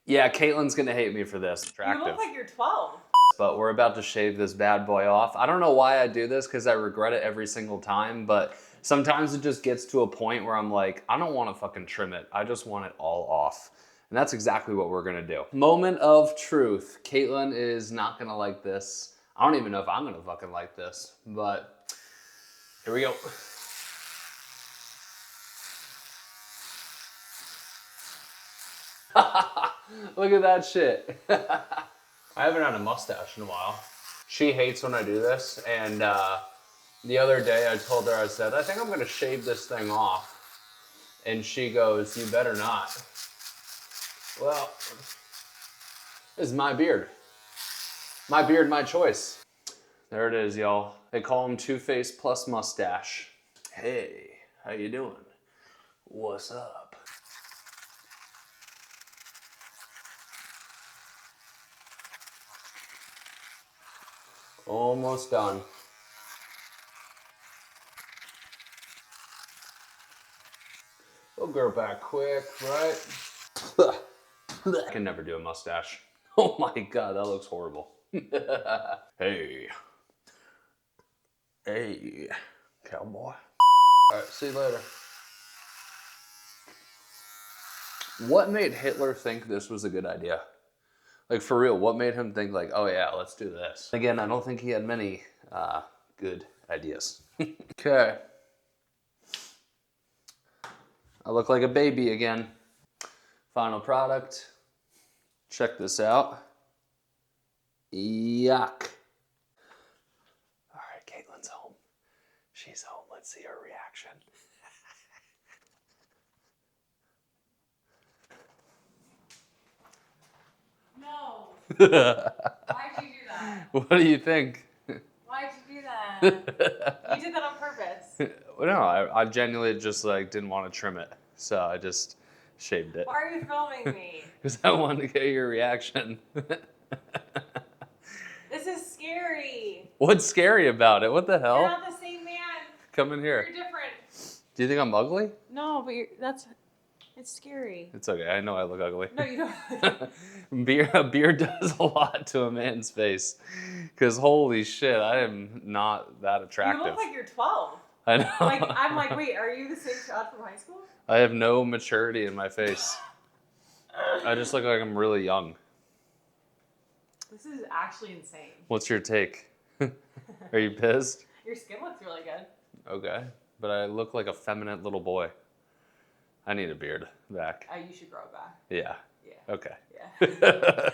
Yeah, Caitlin's gonna hate me for this. You look like you're 12. But we're about to shave this bad boy off. I don't know why I do this because I regret it every single time, but sometimes it just gets to a point where I'm like, I don't want to fucking trim it. I just want it all off. And that's exactly what we're gonna do. Moment of truth. Caitlin is not gonna like this. I don't even know if I'm gonna fucking like this, but here we go. Look at that shit. I haven't had a mustache in a while. She hates when I do this, and the other day I told her, I said, I think I'm gonna shave this thing off. And she goes, you better not. Well, this is my beard. My beard, my choice. There it is, y'all. They call him Two-Face plus mustache. Hey, how you doing? What's up? Almost done. We'll grow back quick, right? I can never do a mustache. Oh my God, that looks horrible. Hey. Hey, cowboy. All right, see you later. What made Hitler think this was a good idea? Like, for real, what made him think like, oh yeah, let's do this? Again, I don't think he had many good ideas. Okay. I look like a baby again. Final product. Check this out. Yuck. All right, Caitlin's home. She's home. Let's see her reaction. No. Why'd you do that? What do you think? Why'd you do that? You did that on purpose. Well, no, I genuinely just like didn't want to trim it, so I just shaved it. Why are you filming me? Because I wanted to get your reaction. This is scary. What's scary about it? What the hell? You're not the same man. Come in here. You're different. Do you think I'm ugly? No, but it's scary. It's okay. I know I look ugly. No, you don't. Beer does a lot to a man's face. Because holy shit, I am not that attractive. You look like you're 12. I know. Like, I'm like, wait, are you the same child from high school? I have no maturity in my face. I just look like I'm really young. This is actually insane. What's your take? Are you pissed? Your skin looks really good. Okay. But I look like a feminine little boy. I need a beard back. You should grow it back. Yeah. Yeah. Okay. Yeah.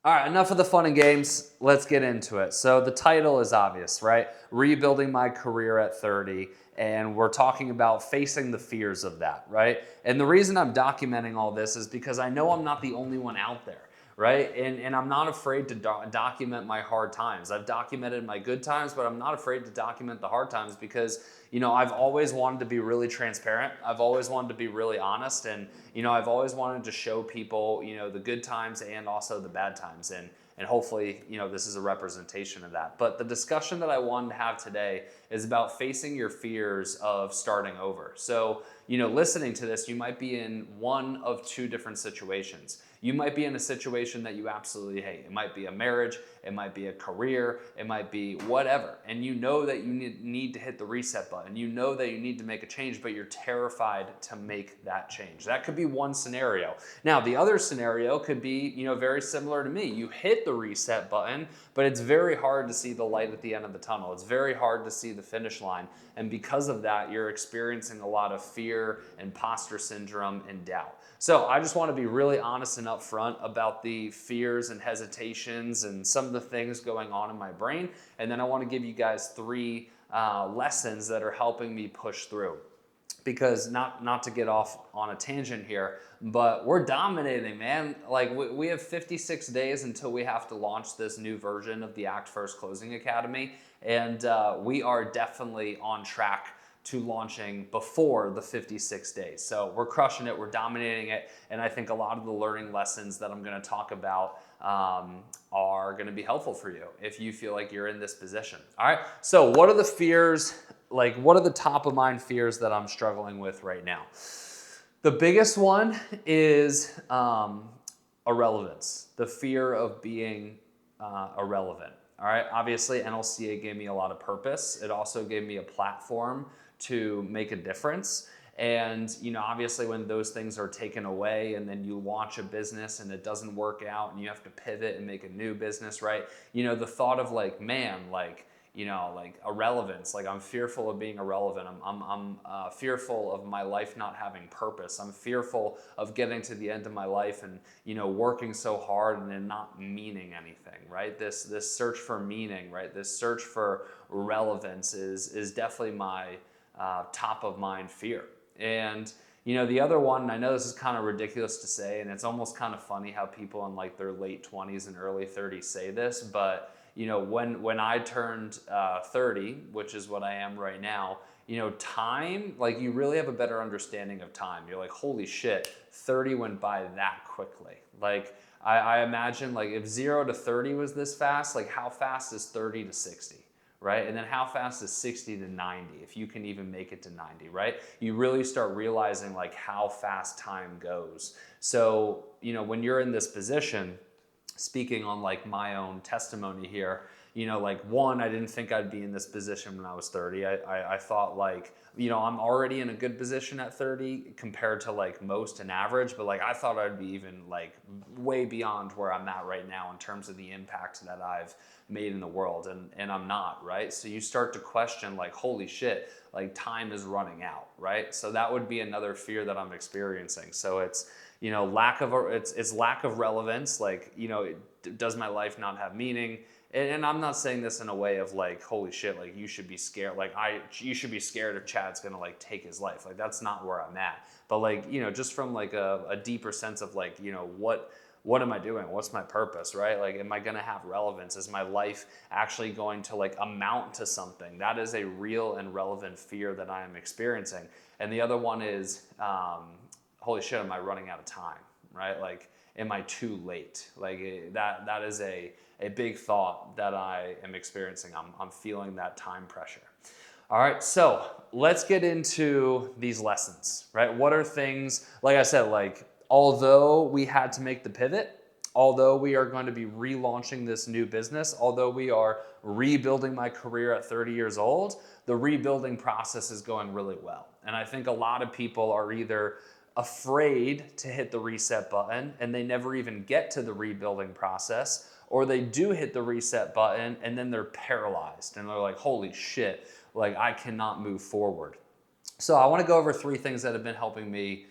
All right, enough of the fun and games. Let's get into it. So the title is obvious, right? Rebuilding my career at 30. And we're talking about facing the fears of that, right? And the reason I'm documenting all this is because I know I'm not the only one out there, right? And I'm not afraid to document my hard times. I've documented my good times, but I'm not afraid to document the hard times because, you know, I've always wanted to be really transparent. I've always wanted to be really honest. And, you know, I've always wanted to show people, you know, the good times and also the bad times. And hopefully, you know, this is a representation of that. But the discussion that I wanted to have today is about facing your fears of starting over. So, you know, listening to this, you might be in one of two different situations. You might be in a situation that you absolutely hate. It might be a marriage, it might be a career, it might be whatever. And you know that you need to hit the reset button. You know that you need to make a change, but you're terrified to make that change. That could be one scenario. Now, the other scenario could be, you know, very similar to me. You hit the reset button, but it's very hard to see the light at the end of the tunnel. It's very hard to see the finish line. And because of that, you're experiencing a lot of fear, imposter syndrome, and doubt. So I just want to be really honest and upfront about the fears and hesitations and some of the things going on in my brain. And then I want to give you guys 3 lessons that are helping me push through. Because not to get off on a tangent here, but we're dominating, man. Like we have 56 days until we have to launch this new version of the Act First Closing Academy. And we are definitely on track to launching before the 56 days. So we're crushing it, we're dominating it, and I think a lot of the learning lessons that I'm gonna talk about are gonna be helpful for you if you feel like you're in this position. All right, so what are the fears, like what are the top of mind fears that I'm struggling with right now? The biggest one is irrelevance, the fear of being irrelevant. All right, obviously NLCA gave me a lot of purpose. It also gave me a platform to make a difference. And, obviously when those things are taken away and then you launch a business and it doesn't work out and you have to pivot and make a new business, right? The thought of like, man, like irrelevance, like I'm fearful of being irrelevant. I'm fearful of my life not having purpose. I'm fearful of getting to the end of my life and, working so hard and then not meaning anything, right? This search for meaning, right? This search for relevance is definitely my top of mind fear. And, the other one, and I know this is kind of ridiculous to say, and it's almost kind of funny how people in like their late 20s and early 30s say this, but when I turned 30, which is what I am right now, time, like you really have a better understanding of time. You're like, holy shit, 30 went by that quickly. Like I imagine like if 0 to 30 was this fast, like how fast is 30 to 60? Right? And then how fast is 60 to 90, if you can even make it to 90, right? You really start realizing like how fast time goes. So, when you're in this position, speaking on like my own testimony here, like one, I didn't think I'd be in this position when I was 30. I thought like, I'm already in a good position at 30 compared to like most and average, but like I thought I'd be even like way beyond where I'm at right now in terms of the impact that I've made in the world, and I'm not, right? So you start to question like, holy shit, like time is running out, right? So that would be another fear that I'm experiencing. So it's, lack of relevance, like, does my life not have meaning? And I'm not saying this in a way of like, holy shit, like you should be scared. Like you should be scared if Chad's gonna like take his life. Like that's not where I'm at. But like, just from like a deeper sense of like, what am I doing? What's my purpose, right? Like, am I gonna have relevance? Is my life actually going to like amount to something? That is a real and relevant fear that I am experiencing. And the other one is, holy shit, am I running out of time, right? Like, am I too late? Like that is a big thought that I am experiencing. I'm feeling that time pressure. All right, so let's get into these lessons, right? What are things, like I said, like although we had to make the pivot, although we are going to be relaunching this new business, although we are rebuilding my career at 30 years old, the rebuilding process is going really well. And I think a lot of people are either afraid to hit the reset button and they never even get to the rebuilding process, or they do hit the reset button and then they're paralyzed and they're like, holy shit, like I cannot move forward. So I want to go over 3 things that have been helping me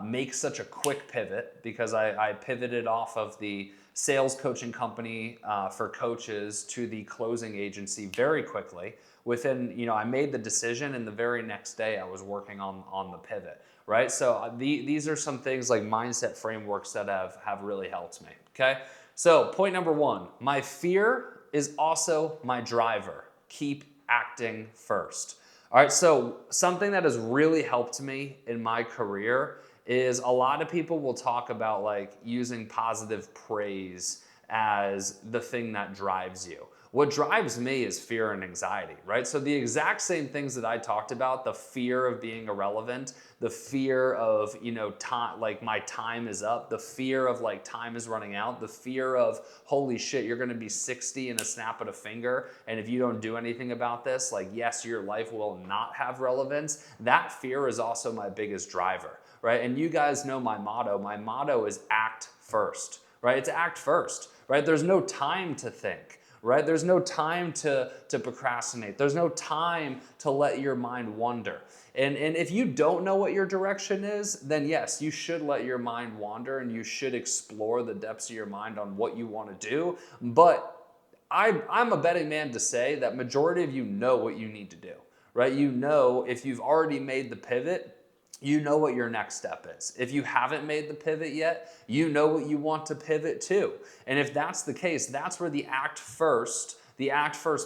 make such a quick pivot, because I pivoted off of the sales coaching company for coaches to the closing agency very quickly. Within, I made the decision and the very next day I was working on the pivot, right? So these are some things like mindset frameworks that have really helped me, okay? So point number 1, my fear is also my driver. Keep acting first. All right, so something that has really helped me in my career is a lot of people will talk about like using positive praise as the thing that drives you. What drives me is fear and anxiety, right? So the exact same things that I talked about, the fear of being irrelevant, the fear of, time, like my time is up, the fear of like time is running out, the fear of, holy shit, you're gonna be 60 in a snap of a finger, and if you don't do anything about this, like yes, your life will not have relevance. That fear is also my biggest driver, right? And you guys know my motto. My motto is act first, right? It's act first, right? There's no time to think. Right? There's no time to procrastinate. There's no time to let your mind wander. And if you don't know what your direction is, then yes, you should let your mind wander and you should explore the depths of your mind on what you want to do. But I'm a betting man to say that majority of you know what you need to do, right? You know, if you've already made the pivot, you know what your next step is. If you haven't made the pivot yet, you know what you want to pivot to. And if that's the case, that's where the act first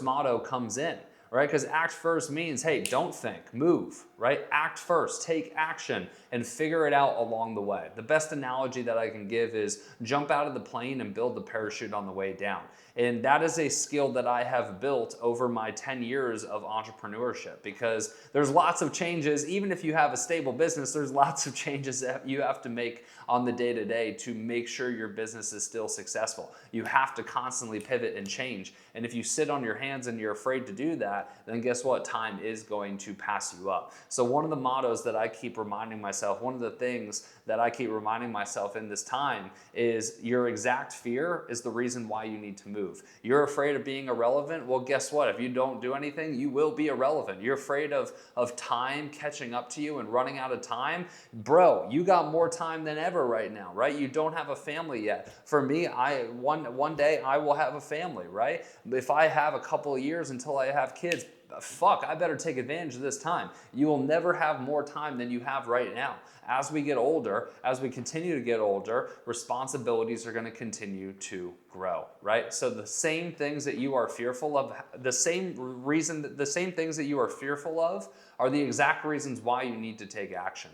motto comes in, right? Because act first means, hey, don't think, move, right? Act first, take action, and figure it out along the way. The best analogy that I can give is jump out of the plane and build the parachute on the way down. And that is a skill that I have built over my 10 years of entrepreneurship, because there's lots of changes. Even if you have a stable business, there's lots of changes that you have to make on the day-to-day to make sure your business is still successful. You have to constantly pivot and change. And if you sit on your hands and you're afraid to do that, then guess what? Time is going to pass you up. So one of the mottos that I keep reminding myself, one of the things that I keep reminding myself in this time is your exact fear is the reason why you need to move. You're afraid of being irrelevant? Well, guess what? If you don't do anything, you will be irrelevant. You're afraid of time catching up to you and running out of time? Bro, you got more time than ever right now, right? You don't have a family yet. For me, one day I will have a family, right? If I have a couple of years until I have kids, fuck, I better take advantage of this time. You will never have more time than you have right now. As we get older, as we continue to get older, responsibilities are going to continue to grow, right? So the same things that you are fearful of, the same things that you are fearful of are the exact reasons why you need to take action.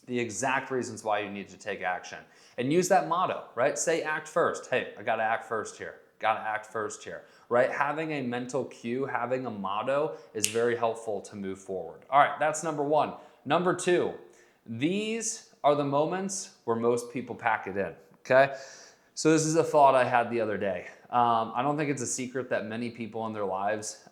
The exact reasons why you need to take action. And use that motto, right? Say act first. Hey, I got to act first here. Got to act first here, right? Having a mental cue, having a motto is very helpful to move forward. All right, that's number one. Number two, these are the moments where most people pack it in, okay? So this is a thought I had the other day. I don't think it's a secret that many people in their lives,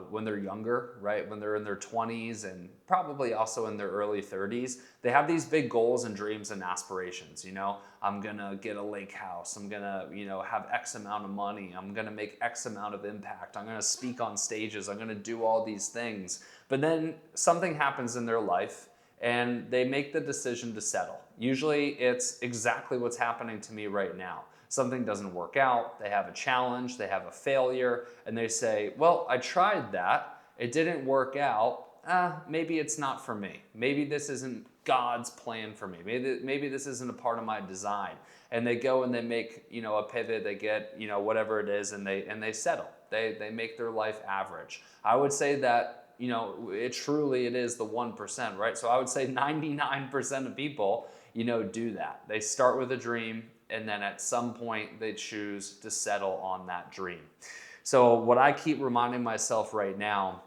when they're younger, right, when they're in their 20s and probably also in their early 30s, they have these big goals and dreams and aspirations. You know, I'm gonna get a lake house. I'm gonna, have X amount of money. I'm gonna make X amount of impact. I'm gonna speak on stages. I'm gonna do all these things. But then something happens in their life and they make the decision to settle. Usually it's exactly what's happening to me right now. Something doesn't work out, they have a challenge, they have a failure, and they say, well, I tried that, it didn't work out, maybe it's not for me. Maybe this isn't God's plan for me. Maybe this isn't a part of my design. And they go and they make, a pivot, they get, whatever it is, and they settle. They make their life average. I would say that, it is the 1%, right? So I would say 99% of people, do that. They start with a dream, and then at some point they choose to settle on that dream. So what I keep reminding myself right now,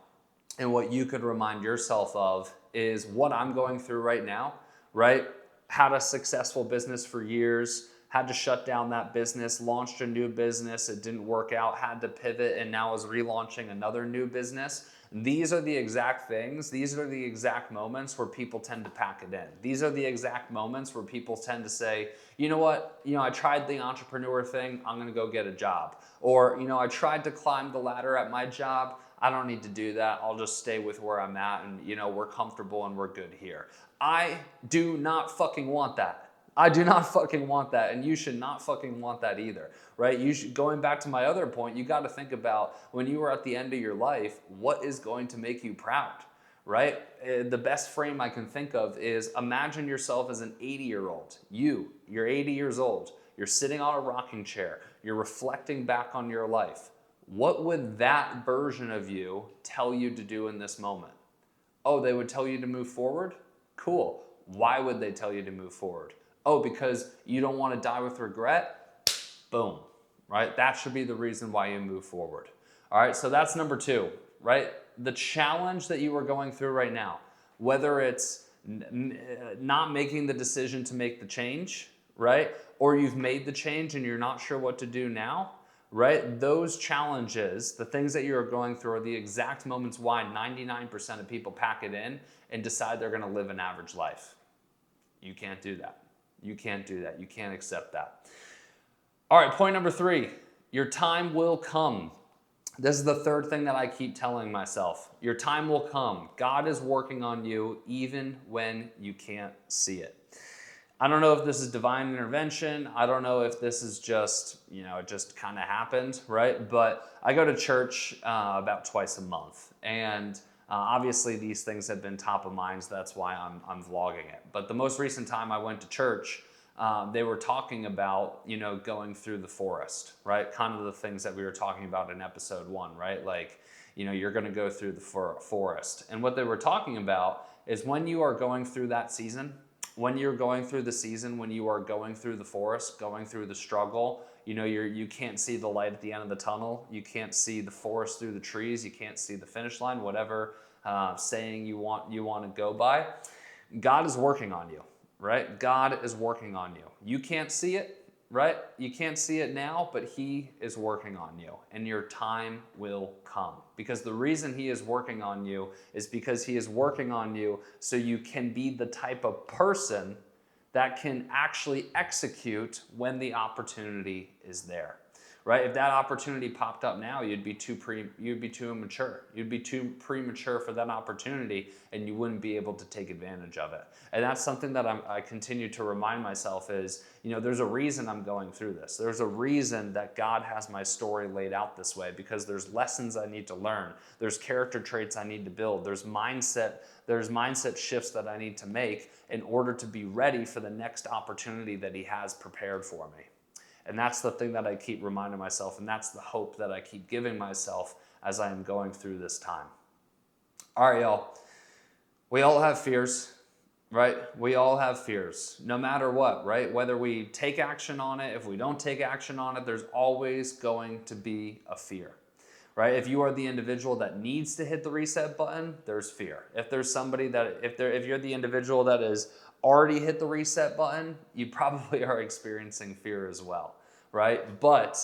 and what you could remind yourself of, is what I'm going through right now, right? Had a successful business for years, had to shut down that business, launched a new business, it didn't work out, had to pivot, and now is relaunching another new business. These are the exact things, these are the exact moments where people tend to pack it in. These are the exact moments where people tend to say, you know what, I tried the entrepreneur thing, I'm gonna go get a job. Or, I tried to climb the ladder at my job, I don't need to do that, I'll just stay with where I'm at and, we're comfortable and we're good here. I do not fucking want that. I do not fucking want that, and you should not fucking want that either, right? Going back to my other point, you got to think about when you are at the end of your life, what is going to make you proud, right? The best frame I can think of is imagine yourself as an 80-year-old. You're 80 years old. You're sitting on a rocking chair. You're reflecting back on your life. What would that version of you tell you to do in this moment? Oh, they would tell you to move forward? Cool. Why would they tell you to move forward? Oh, because you don't want to die with regret? Boom, right? That should be the reason why you move forward. All right, so that's number two, right? The challenge that you are going through right now, whether it's not making the decision to make the change, right? Or you've made the change and you're not sure what to do now, right? Those challenges, the things that you're going through are the exact moments why 99% of people pack it in and decide they're going to live an average life. You can't do that. You can't do that. You can't accept that. All right, point number three, your time will come. This is the third thing that I keep telling myself. Your time will come. God is working on you even when you can't see it. I don't know if this is divine intervention. I don't know if this is just, it just kind of happened, right? But I go to church about twice a month. And obviously these things have been top of mind, so that's why I'm vlogging it. But the most recent time I went to church, they were talking about, going through the forest, right? Kind of the things that we were talking about in episode 1, right? Like, you're going to go through the forest. And what they were talking about is when you are going through that season, when you're going through the season, when you are going through the forest, going through the struggle, you can't see the light at the end of the tunnel. You can't see the forest through the trees. You can't see the finish line, whatever saying you want to go by. God is working on you, right? God is working on you. You can't see it, right? You can't see it now, but he is working on you, and your time will come. Because the reason he is working on you is because he is working on you so you can be the type of person that can actually execute when the opportunity is there. Right? If that opportunity popped up now, you'd be too immature. You'd be too premature for that opportunity, and you wouldn't be able to take advantage of it. And that's something that I continue to remind myself is, there's a reason I'm going through this. There's a reason that God has my story laid out this way, because there's lessons I need to learn. There's character traits I need to build. There's mindset shifts that I need to make in order to be ready for the next opportunity that he has prepared for me. And that's the thing that I keep reminding myself, and that's the hope that I keep giving myself as I am going through this time. All right, y'all. We all have fears, right? We all have fears, no matter what, right? Whether we take action on it, if we don't take action on it, there's always going to be a fear, right? If you are the individual that needs to hit the reset button, there's fear. If there's somebody if you're the individual that has already hit the reset button, you probably are experiencing fear as well, right? But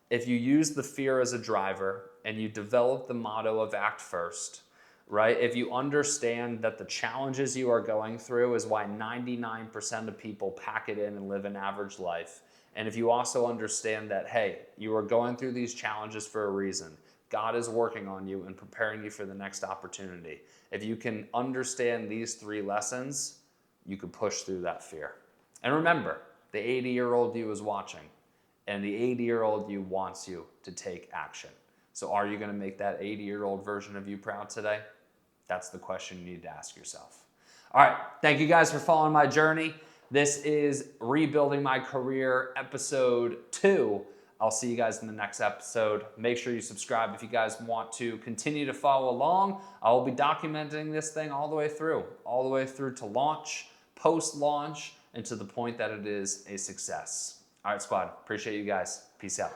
if you use the fear as a driver and you develop the motto of act first, right? If you understand that the challenges you are going through is why 99% of people pack it in and live an average life. And if you also understand that, hey, you are going through these challenges for a reason. God is working on you and preparing you for the next opportunity. If you can understand these 3 lessons, you could push through that fear. And remember, the 80-year-old you is watching, and the 80-year-old you wants you to take action. So are you going to make that 80-year-old version of you proud today? That's the question you need to ask yourself. All right, thank you guys for following my journey. This is Rebuilding My Career, episode 2. I'll see you guys in the next episode. Make sure you subscribe if you guys want to continue to follow along. I will be documenting this thing all the way through to launch, post-launch, and to the point that it is a success. All right, squad. Appreciate you guys. Peace out.